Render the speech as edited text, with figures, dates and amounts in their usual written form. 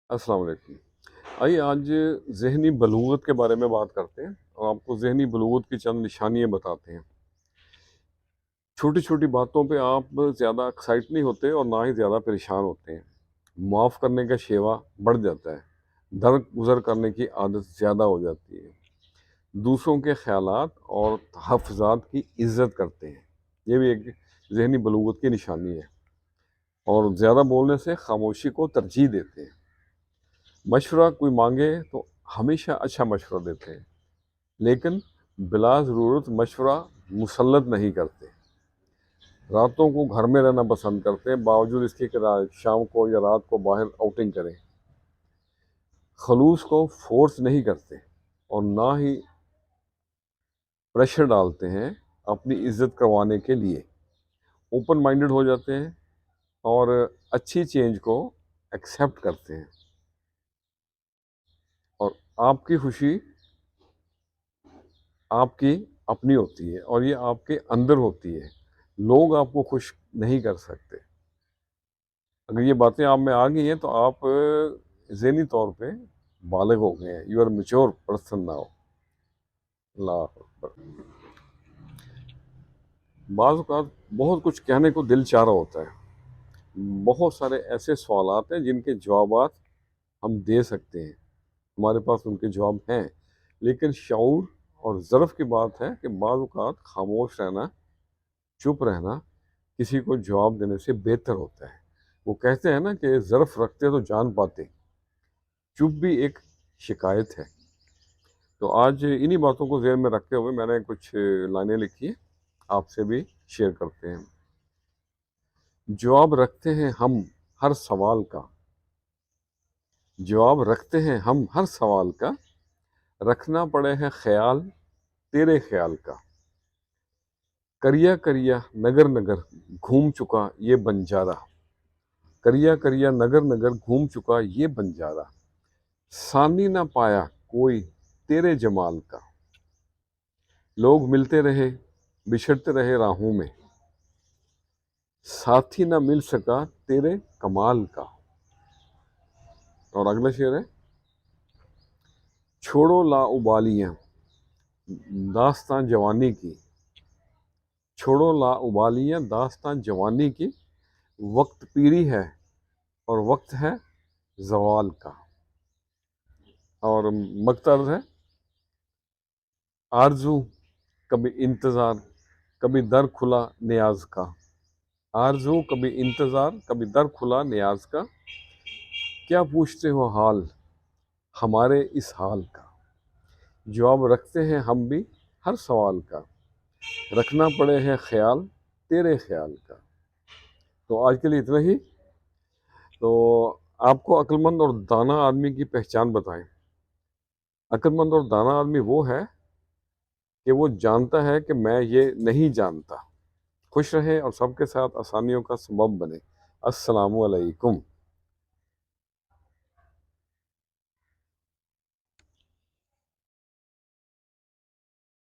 अस्सलाम वालेकुम। आइए आज ज़हनी बलूगत के बारे में बात करते हैं और आपको ज़हनी बलूगत की चंद निशानियाँ बताते हैं। छोटी छोटी बातों पे आप ज़्यादा एक्साइट नहीं होते और ना ही ज़्यादा परेशान होते हैं। माफ़ करने का शेवा बढ़ जाता है। दरगुज़र करने की आदत ज़्यादा हो जाती है। दूसरों के ख़यालात और तहफ़्फ़ुज़ात की इज़्ज़त करते हैं। ये भी एक ज़हनी बलूगत की निशानी है। और ज़्यादा बोलने से ख़ामोशी को तरजीह देते हैं। मशवरा कोई मांगे तो हमेशा अच्छा मशवरा देते हैं, लेकिन बिला ज़रूरत मशवरा मुसल्लत नहीं करते। रातों को घर में रहना पसंद करते हैं, बावजूद इसके कि शाम को या रात को बाहर आउटिंग करें। खलूस को फोर्स नहीं करते और ना ही प्रेशर डालते हैं अपनी इज्जत करवाने के लिए। ओपन माइंडेड हो जाते हैं और अच्छी चेंज को एक्सेप्ट करते हैं। और आपकी खुशी आपकी अपनी होती है और ये आपके अंदर होती है। लोग आपको खुश नहीं कर सकते। अगर ये बातें आप में आ गई हैं तो आप ज़हनी तौर पे बालिग हो गए हैं। You are mature person now. Allah अकबर। बाज़ औक़ात बहुत कुछ कहने को दिल चाह रहा होता है। बहुत सारे ऐसे सवालात हैं जिनके जवाबात हम दे सकते हैं, हमारे पास उनके जवाब हैं, लेकिन शऊर और ज़र्फ़ की बात है कि बाज़ औक़ात ख़ामोश रहना, चुप रहना किसी को जवाब देने से बेहतर होता है। वो कहते हैं ना कि ज़र्फ़ रखते तो जान पाते, चुप भी एक शिकायत है। तो आज इन्हीं बातों को ज़हन में रखते हुए मैंने कुछ लाइनें लिखी हैं, आपसे भी शेयर करते हैं। जवाब रखते हैं हम हर सवाल का, जवाब रखते हैं हम हर सवाल का, रखना पड़े है ख्याल तेरे ख्याल का। करिया करिया नगर नगर घूम चुका ये बंजारा, करिया करिया नगर नगर घूम चुका ये बंजारा। सानी ना पाया कोई तेरे जमाल का, लोग मिलते रहे बिछड़ते रहे राहों में, साथी ना मिल सका तेरे कमाल का। और अगला शेर है, छोड़ो ला उबालियां दास्तां जवानी की, छोड़ो ला उबालियां दास्तां जवानी की। वक्त पीरी है और वक्त है जवाल का। और मकतर्ज है, आरजू कभी इंतज़ार कभी दर खुला नियाज का, आरजू कभी इंतज़ार कभी दर खुला नियाज का। क्या पूछते हो हाल हमारे इस हाल का, जवाब रखते हैं हम भी हर सवाल का, रखना पड़े है ख्याल तेरे ख्याल का। तो आज के लिए इतना ही। तो आपको अक्लमंद और दाना आदमी की पहचान बताएं। अक्लमंद और दाना आदमी वो है कि वो जानता है कि मैं ये नहीं जानता। खुश रहें और सबके साथ आसानियों का सबब बने। अस्सलामु अलैकुम।